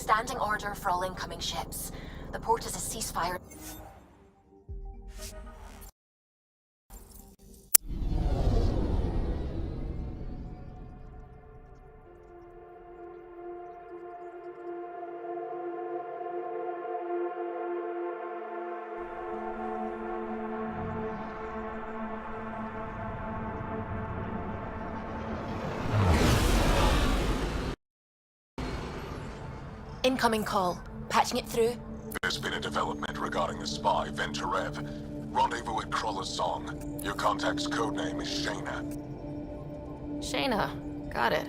Standing order for all incoming ships. The port is a ceasefire. Incoming call. Patching it through. There's been a development regarding the spy, Venturev. Rendezvous at Crawler's Song. Your contact's codename is Shayna. Shayna. Got it.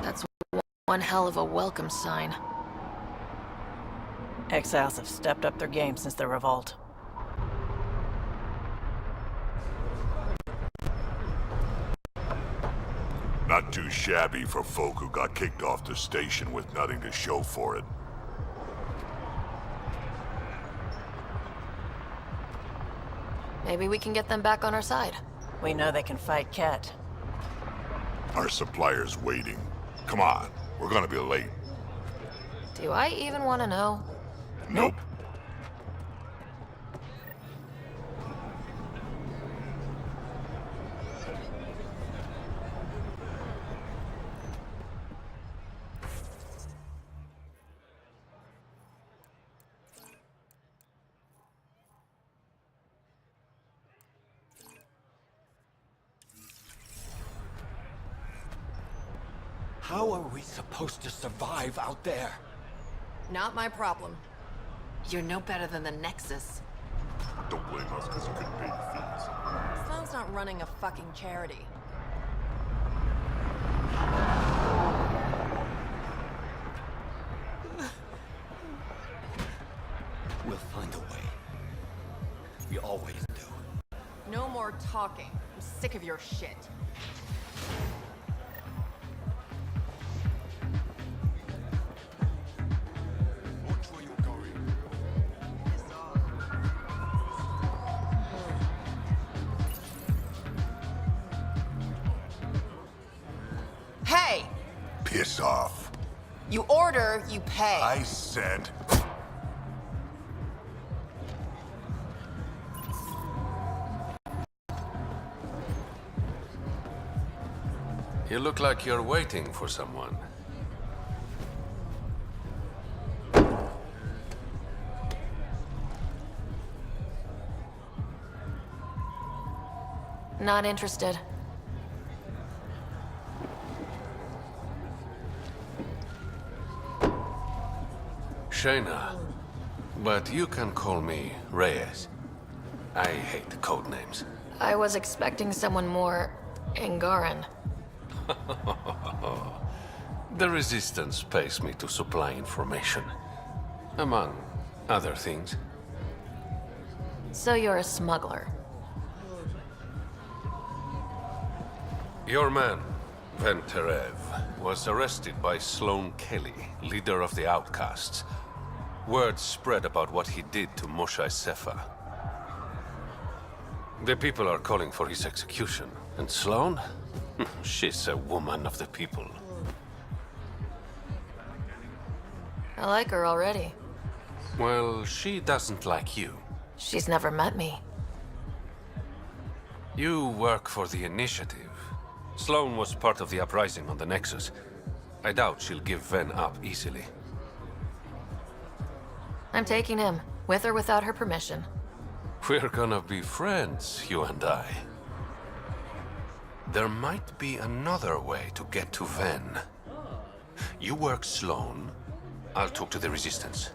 That's one hell of a welcome sign. Exiles have stepped up their game since the revolt. Not too shabby for folk who got kicked off the station with nothing to show for it. Maybe we can get them back on our side. We know they can fight Kett. Our supplier's waiting. Come on, we're gonna be late. Do I even want to know? Nope. How are we supposed to survive out there? Not my problem. You're no better than the Nexus. Don't blame us because you couldn't pay the fees. Sloan's not running a fucking charity. We'll find a way. We always do. No more talking. I'm sick of your shit. Watch where you're going. Hey! Piss off. You order, you pay. I said... You look like you're waiting for someone. Not interested. Shayna. But you can call me Reyes. I hate code names. I was expecting someone more Angaran. The Resistance pays me to supply information. Among other things. So you're a smuggler. Your man, Venturev, was arrested by Sloan Kelly, leader of the Outcasts. Word spread about what he did to Moshae Sefa. The people are calling for his execution. And Sloan? She's a woman of the people. I like her already. Well, she doesn't like you. She's never met me. You work for the Initiative. Sloan was part of the uprising on the Nexus. I doubt she'll give Ven up easily. I'm taking him, with or without her permission. We're gonna be friends, you and I. There might be another way to get to Ven. You work Sloan, I'll talk to the Resistance.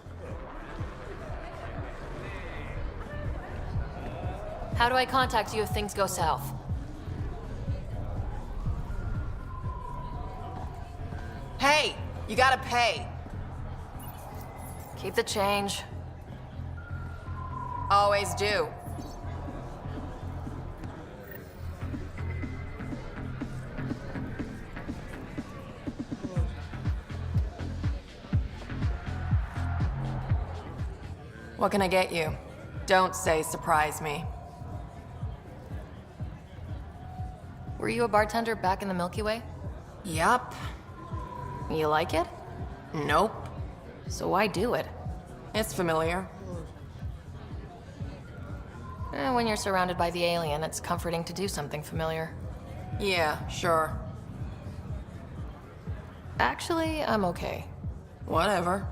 How do I contact you if things go south? Hey! You gotta pay. Keep the change. Always do. What can I get you? Don't say surprise me. Were you a bartender back in the Milky Way? Yup. You like it? Nope. So why do it? It's familiar. When you're surrounded by the alien, it's comforting to do something familiar. Yeah, sure. Actually, I'm okay. Whatever.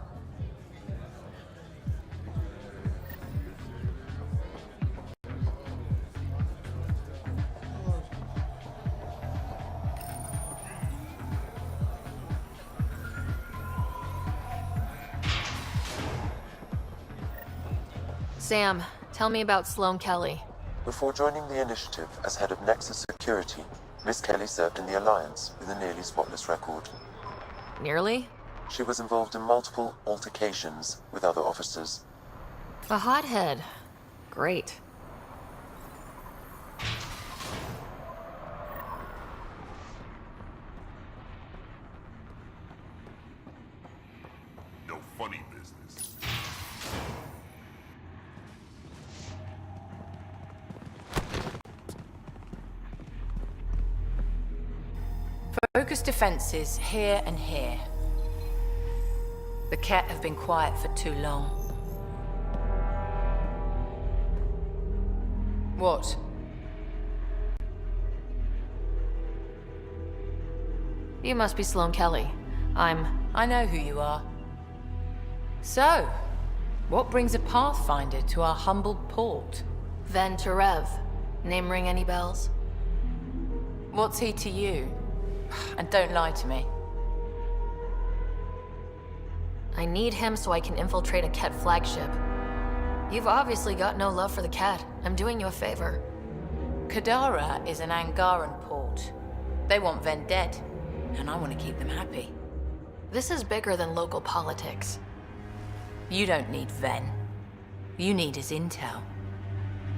Sam, tell me about Sloane Kelly. Before joining the Initiative as head of Nexus Security, Miss Kelly served in the Alliance with a nearly spotless record. Nearly? She was involved in multiple altercations with other officers. A hothead. Great. No funny business. Focus defenses here and here. The Kett have been quiet for too long. What? You must be Sloane Kelly. I know who you are. So, what brings a Pathfinder to our humble port? Ven Terev. Name ring any bells? What's he to you? And don't lie to me. I need him so I can infiltrate a Kett flagship. You've obviously got no love for the Kett. I'm doing you a favor. Kadara is an Angaran port. They want Ven dead, and I want to keep them happy. This is bigger than local politics. You don't need Ven. You need his intel.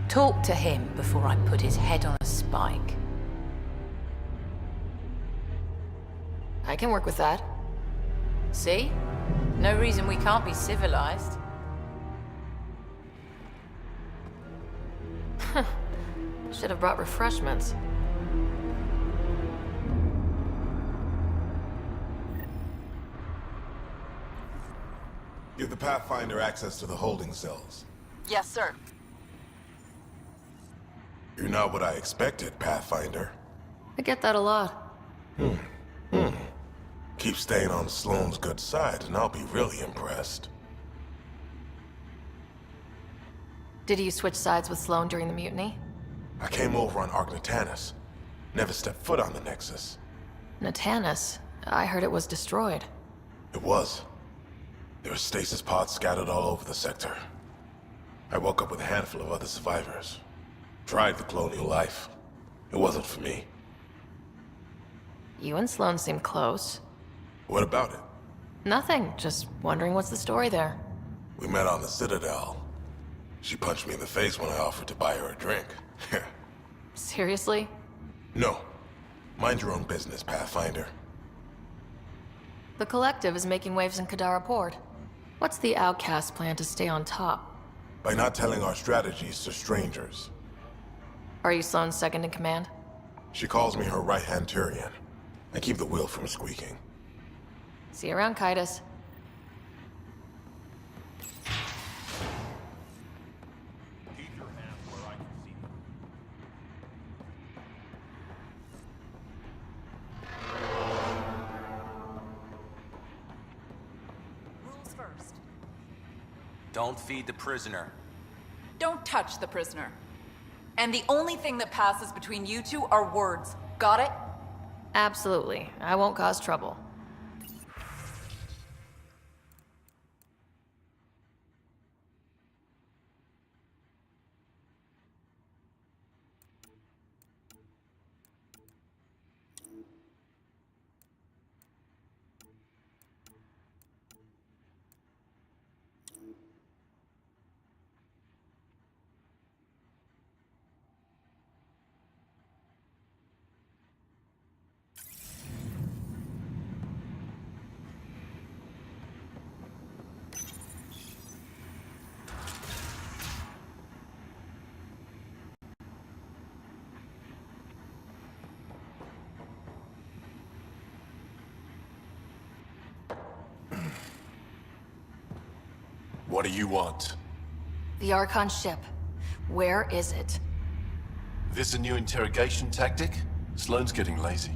Talk to him before I put his head on a spike. I can work with that. See? No reason we can't be civilized. Should have brought refreshments. Give the Pathfinder access to the holding cells. Yes, sir. You're not what I expected, Pathfinder. I get that a lot. Keep staying on Sloane's good side, and I'll be really impressed. Did you switch sides with Sloane during the mutiny? I came over on Argnatanus. Never stepped foot on the Nexus. Natanus? I heard it was destroyed. It was. There were stasis pods scattered all over the sector. I woke up with a handful of other survivors. Tried the colonial life. It wasn't for me. You and Sloane seem close. What about it? Nothing, just wondering what's the story there. We met on the Citadel. She punched me in the face when I offered to buy her a drink. Seriously? No. Mind your own business, Pathfinder. The Collective is making waves in Kadara Port. What's the Outcast plan to stay on top? By not telling our strategies to strangers. Are you Sloane's second in command? She calls me her right-hand Turian. I keep the wheel from squeaking. See you around, Kaitis. Rules first. Don't feed the prisoner. Don't touch the prisoner. And the only thing that passes between you two are words. Got it? Absolutely. I won't cause trouble. What do you want? The Archon ship. Where is it? This a new interrogation tactic? Sloane's getting lazy.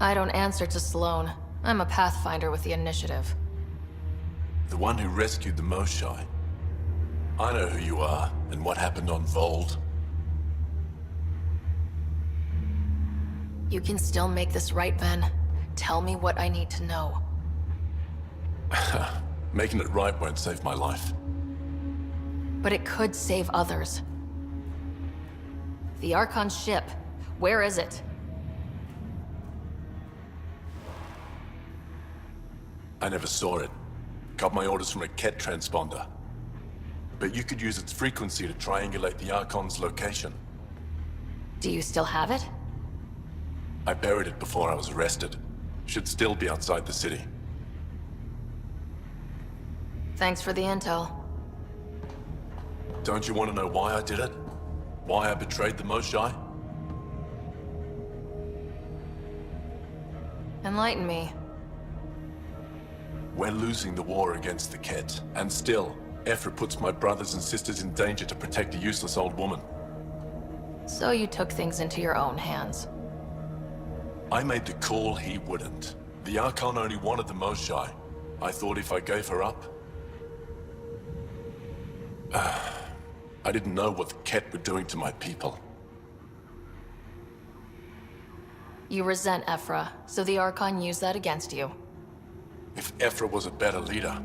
I don't answer to Sloane. I'm a Pathfinder with the Initiative. The one who rescued the Moshai. I know who you are, and what happened on Vold. You can still make this right, Ben. Tell me what I need to know. Making it right won't save my life. But it could save others. The Archon ship. Where is it? I never saw it. Got my orders from a Kett transponder. But you could use its frequency to triangulate the Archon's location. Do you still have it? I buried it before I was arrested. Should still be outside the city. Thanks for the intel. Don't you want to know why I did it? Why I betrayed the Moshai? Enlighten me. We're losing the war against the Kett, and still, Ephra puts my brothers and sisters in danger to protect a useless old woman. So you took things into your own hands. I made the call he wouldn't. The Archon only wanted the Moshai. I thought if I gave her up... I didn't know what the Kett were doing to my people. You resent Ephra, so the Archon used that against you. If Ephra was a better leader...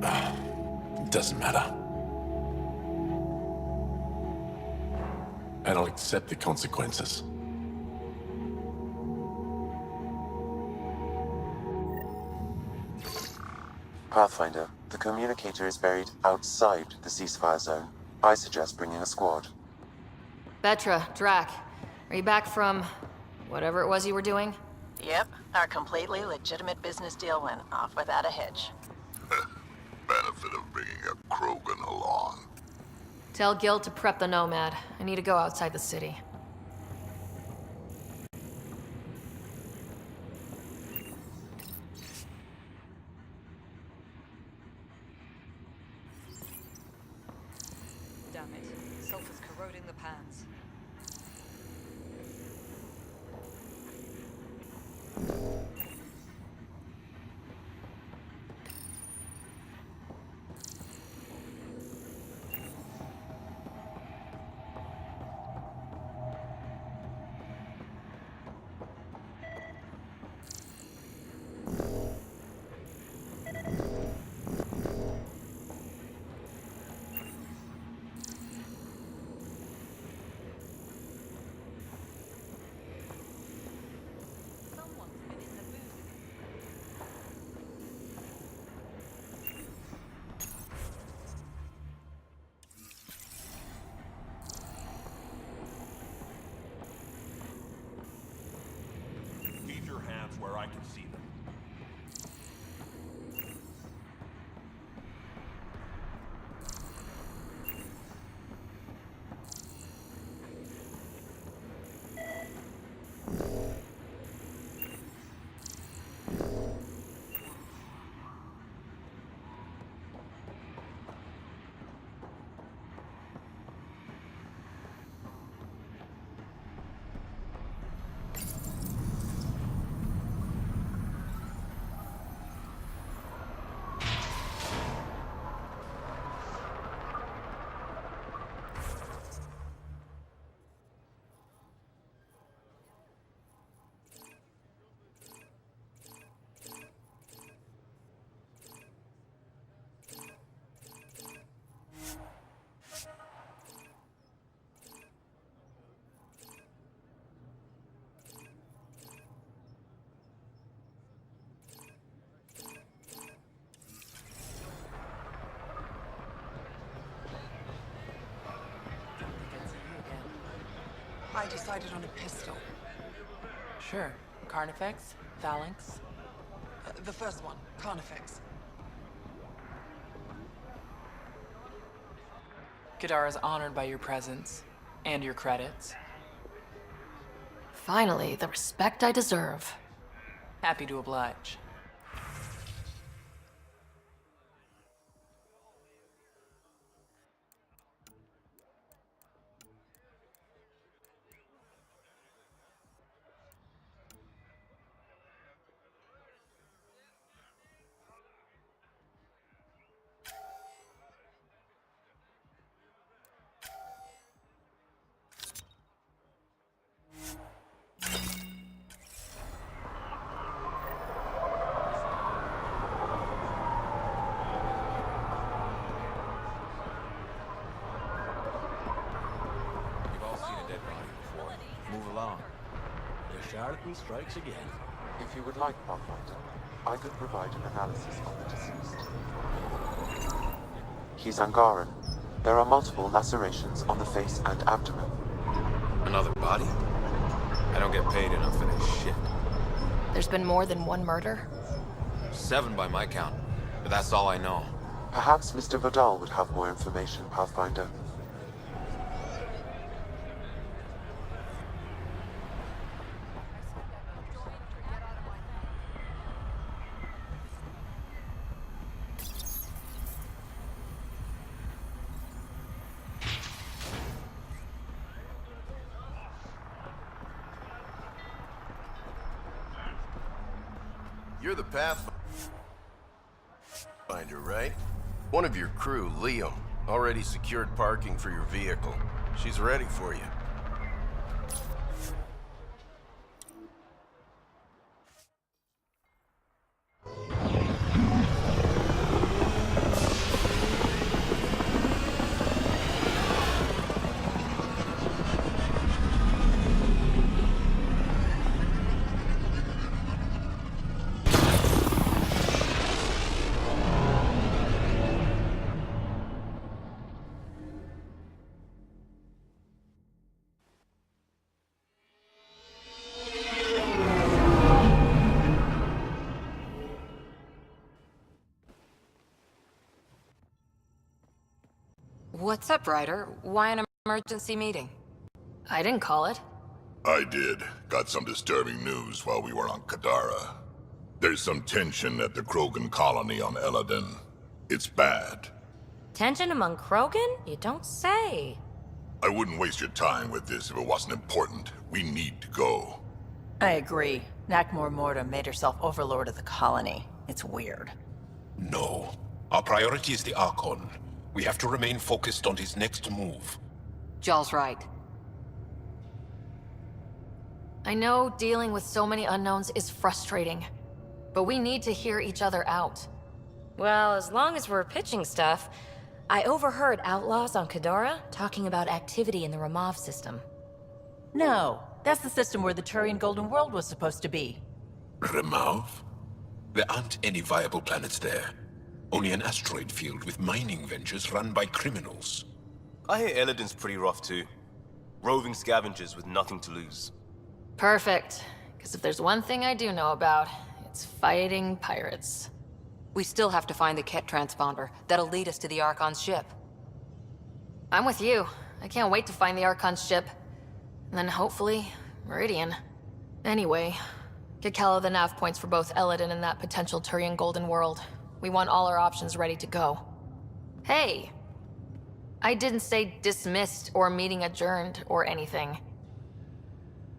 it doesn't matter. And I'll accept the consequences. Pathfinder, the communicator is buried outside the ceasefire zone. I suggest bringing a squad. Vetra, Drac, are you back from whatever it was you were doing? Yep, our completely legitimate business deal went off without a hitch. Benefit of bringing a Krogan along. Tell Gil to prep the Nomad. I need to go outside the city. Damn it. Sulfur's corroding the pans. Keep your hands where I can see them. I decided on a pistol. Sure. Carnifex? Phalanx? The first one, Carnifex. Kadar is honored by your presence and your credits. Finally, the respect I deserve. Happy to oblige. dead body before. Move along. The charlatan strikes again. If you would like, Pathfinder, I could provide an analysis on the deceased. He's Angaran. There are multiple lacerations on the face and abdomen. Another body? I don't get paid enough for this shit. There's been more than one murder? 7 by my count, but that's all I know. Perhaps Mr. Vidal would have more information, Pathfinder. You're the Pathfinder, right? One of your crew, Leo, already secured parking for your vehicle. She's ready for you. What's up, Ryder? Why an emergency meeting? I didn't call it. I did. Got some disturbing news while we were on Kadara. There's some tension at the Krogan colony on Eladin. It's bad. Tension among Krogan? You don't say. I wouldn't waste your time with this if it wasn't important. We need to go. I agree. Nakmor Morta made herself overlord of the colony. It's weird. No. Our priority is the Archon. We have to remain focused on his next move. Jall's right. I know dealing with so many unknowns is frustrating, but we need to hear each other out. Well, as long as we're pitching stuff, I overheard outlaws on Kadara talking about activity in the Ramav system. No, that's the system where the Turian Golden World was supposed to be. Ramav? There aren't any viable planets there. Only an asteroid field with mining ventures run by criminals. I hear Eladin's pretty rough too. Roving scavengers with nothing to lose. Perfect. Because if there's one thing I do know about, it's fighting pirates. We still have to find the Kett transponder. That'll lead us to the Archon's ship. I'm with you. I can't wait to find the Archon's ship. And then hopefully, Meridian. Anyway, get Calla the nav points for both Eladin and that potential Turian Golden World. We want all our options ready to go. Hey! I didn't say dismissed or meeting adjourned or anything.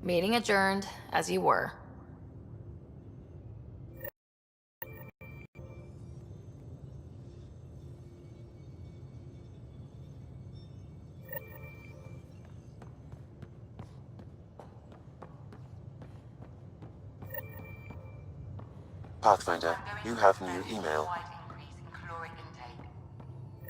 Meeting adjourned, as you were. Pathfinder, you have new email.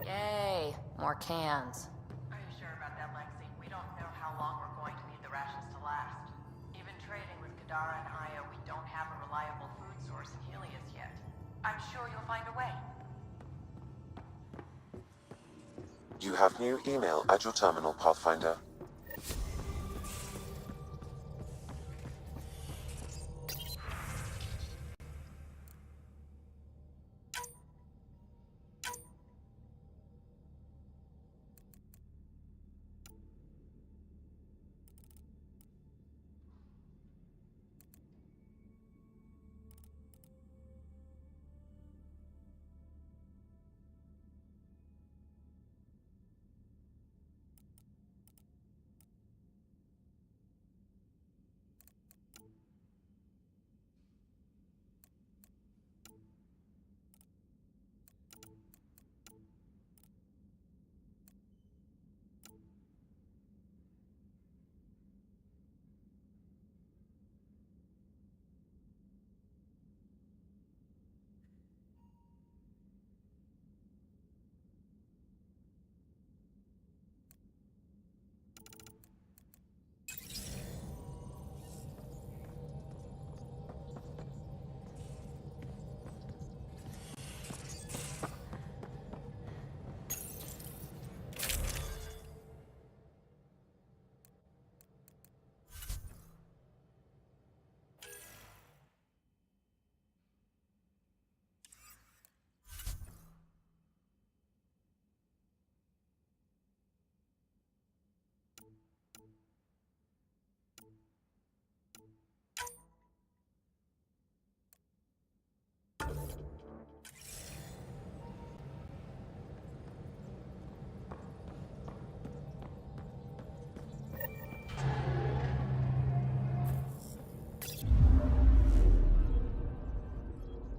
Yay, more cans. Are you sure about that, Lexi? We don't know how long we're going to need the rations to last. Even trading with Kadara and Aya, we don't have a reliable food source in Helios yet. I'm sure you'll find a way. You have new email at your terminal, Pathfinder.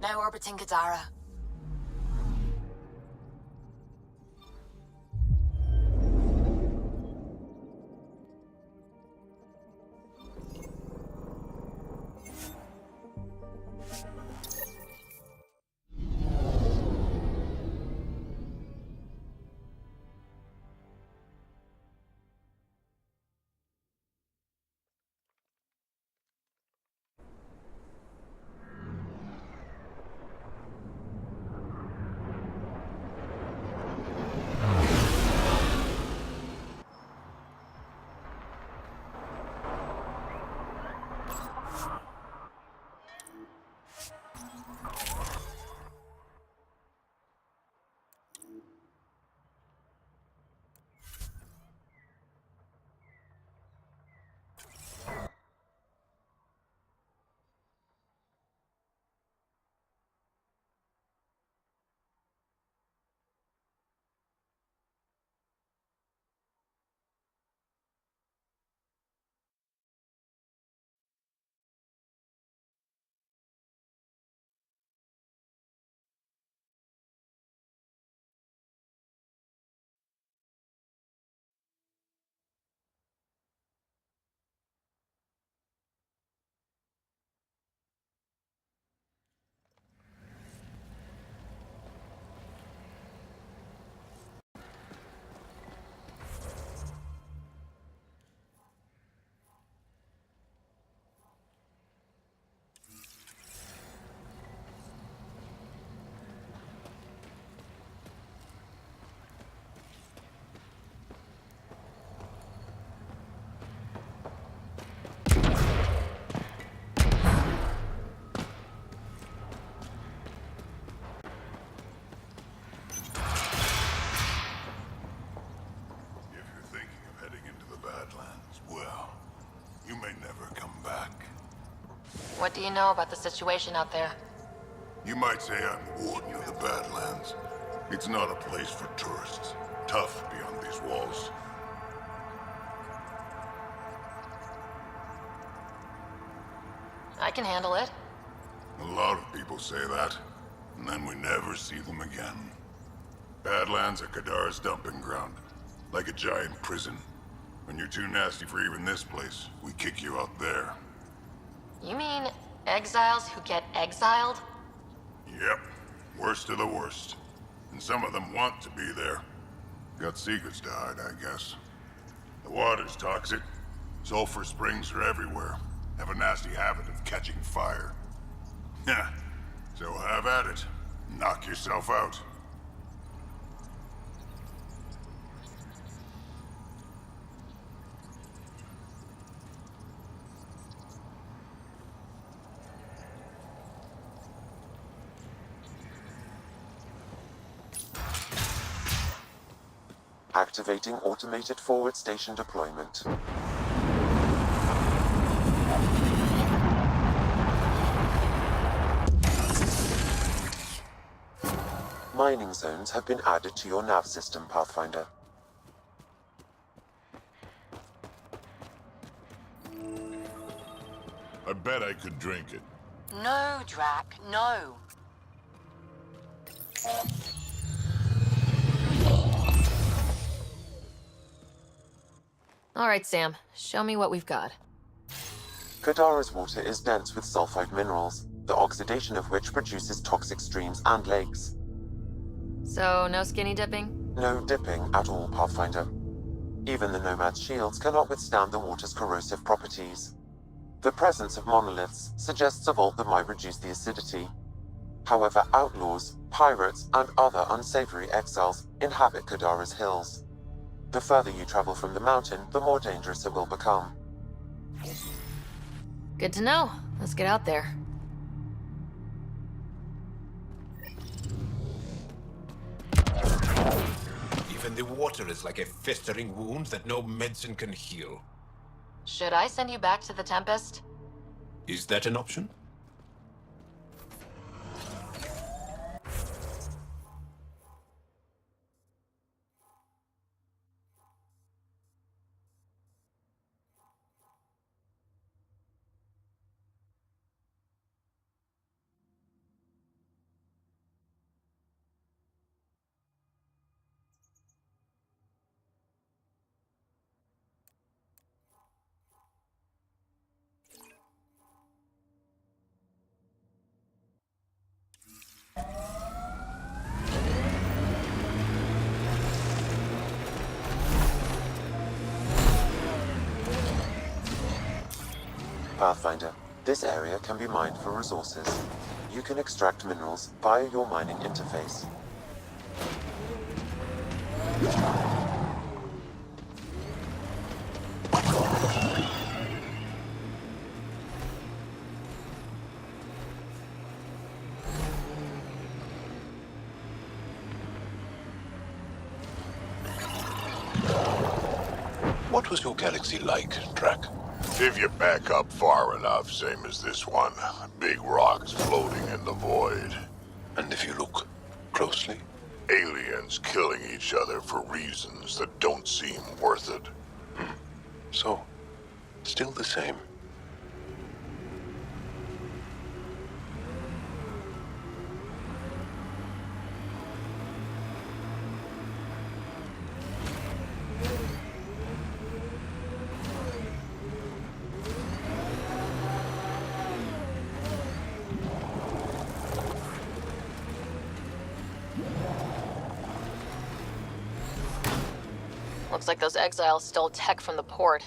Now orbiting Kadara. What do you know about the situation out there? You might say I'm warden of the Badlands. It's not a place for tourists. Tough beyond these walls. I can handle it. A lot of people say that, and then we never see them again. Badlands are Kadara's dumping ground, like a giant prison. When you're too nasty for even this place, we kick you out there. You mean exiles who get exiled? Yep, worst of the worst. And some of them want to be there. Got secrets to hide, I guess. The water's toxic. Sulfur springs are everywhere. Have a nasty habit of catching fire. Yeah, so have at it. Knock yourself out. Activating automated forward station deployment. Mining zones have been added to your nav system, Pathfinder. I bet I could drink it. No, Drac, no. All right, Sam. Show me what we've got. Kadara's water is dense with sulfide minerals, the oxidation of which produces toxic streams and lakes. So, no skinny dipping? No dipping at all, Pathfinder. Even the Nomad's shields cannot withstand the water's corrosive properties. The presence of monoliths suggests a vault that might reduce the acidity. However, outlaws, pirates, and other unsavory exiles inhabit Kadara's hills. The further you travel from the mountain, the more dangerous it will become. Good to know. Let's get out there. Even the water is like a festering wound that no medicine can heal. Should I send you back to the Tempest? Is that an option? Pathfinder, this area can be mined for resources. You can extract minerals via your mining interface. What was your galaxy like, Drac? If you back up far enough, same as this one. Big rocks floating in the void. And if you look closely? Aliens killing each other for reasons that don't seem worth it. So, still the same. Looks like those exiles stole tech from the port.